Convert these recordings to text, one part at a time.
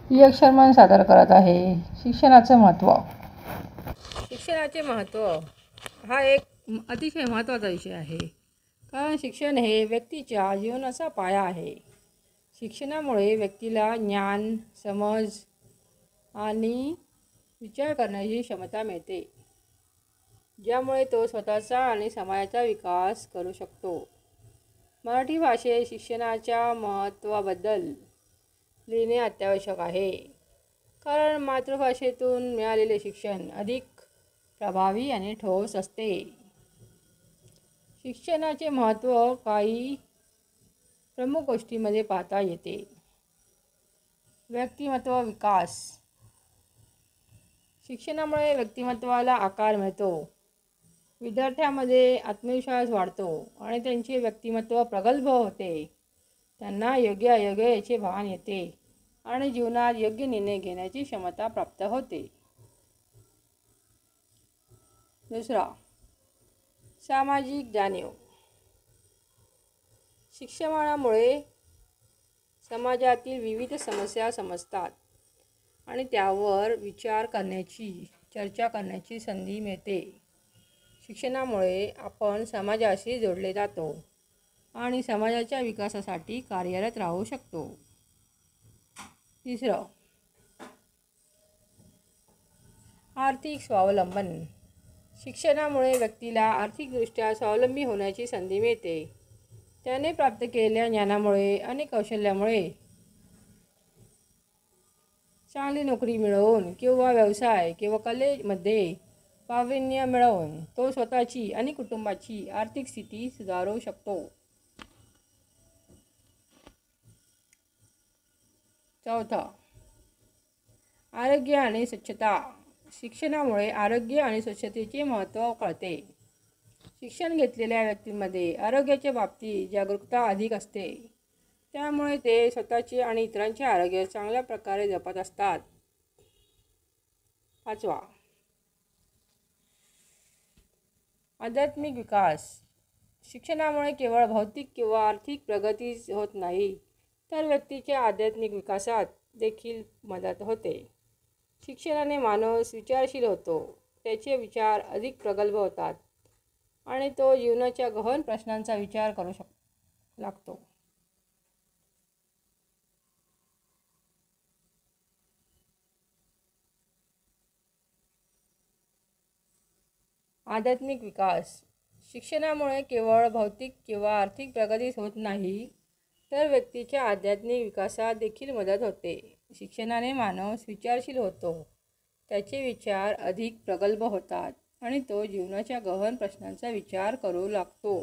एक शर्मन सादर करत आहे शिक्षणाचं महत्त्व. शिक्षणाचे महत्त्व हा एक अतिशय महत्त्वाचा विषय आहे, कारण शिक्षण हे व्यक्तीच्या जीवनाचा पाया आहे. शिक्षणामुळे व्यक्तीला ज्ञान, समज आणि विचार करण्याची क्षमता मिळते, ज्यामुळे तो स्वतःचा आणि समाजाचा विकास करू शकतो. मराठी भाषेत शिक्षणाच्या महत्त्वाबद्दल लिहिणे अत्यावश्यक आहे, कारण मातृभाषेतून मिळालेले शिक्षण अधिक प्रभावी आणि ठोस असते. शिक्षणाचे महत्त्व काही प्रमुख गोष्टींमध्ये पाहता येते. व्यक्तिमत्व विकास. शिक्षणामुळे व्यक्तिमत्त्वाला आकार मिळतो, विद्यार्थ्यांमध्ये आत्मविश्वास वाढतो आणि त्यांचे व्यक्तिमत्व प्रगल्भ होते. त्यांना योग्य अयोग्य याचे भान येते आणि जीवनात योग्य निर्णय घेण्याची क्षमता प्राप्त होते. दुसरा, सामाजिक जाणीव. शिक्षणामुळे समाजातील विविध समस्या समजतात आणि त्यावर विचार करण्याची, चर्चा करण्याची संधी मिळते. शिक्षणामुळे आपण समाजाशी जोडले जातो आणि समाजाच्या विकासासाठी कार्यरत राहू शकतो. तिसरं, आर्थिक स्वावलंबन. शिक्षणामुळे व्यक्तीला आर्थिकदृष्ट्या स्वावलंबी होण्याची संधी मिळते. त्याने प्राप्त केलेल्या ज्ञानामुळे आणि कौशल्यामुळे चांगली नोकरी मिळवून किंवा व्यवसाय किंवा कलेमध्ये प्रावीण्य मिळवून तो स्वतःची आणि कुटुंबाची आर्थिक स्थिती सुधारू शकतो. चौथा, आरोग्य आणि स्वच्छता. शिक्षणामुळे आरोग्य आणि स्वच्छतेचे महत्त्व कळते. शिक्षण घेतलेल्या व्यक्तींमध्ये आरोग्याच्या बाबतीत जागरूकता अधिक असते, त्यामुळे ते स्वतःचे आणि इतरांचे आरोग्य चांगल्या प्रकारे जपत असतात. पाचवा, आध्यात्मिक विकास. शिक्षणामुळे केवळ भौतिक किंवा आर्थिक प्रगतीच होत नाही, तर व्यक्तीच्या आध्यात्मिक विकासात देखील मदत होते. शिक्षणाने माणूस विचारशील होतो, त्याचे विचार अधिक प्रगल्भ होतात आणि तो जीवनाच्या गहन प्रश्नांचा विचार करू लागतो. आध्यात्मिक विकास. शिक्षणामुळे केवळ भौतिक किंवा आर्थिक प्रगतीच होत नाही, तर व्यक्तीच्या आध्यात्मिक विकासात देखील मदत होते. शिक्षणाने माणूस विचारशील होतो, त्याचे विचार अधिक प्रगल्भ होतात आणि तो जीवनाच्या गहन प्रश्नांचा विचार करू लागतो.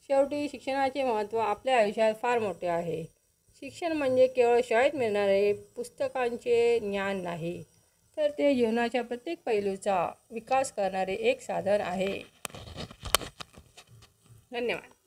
शेवटी शिक्षणाचे महत्त्व आपल्या आयुष्यात फार मोठे आहे. शिक्षण म्हणजे केवळ शाळेत मिळणारे पुस्तकांचे ज्ञान नाही, तर ते जीवनाच्या प्रत्येक पैलूचा विकास करणारे एक साधन आहे. धन्यवाद.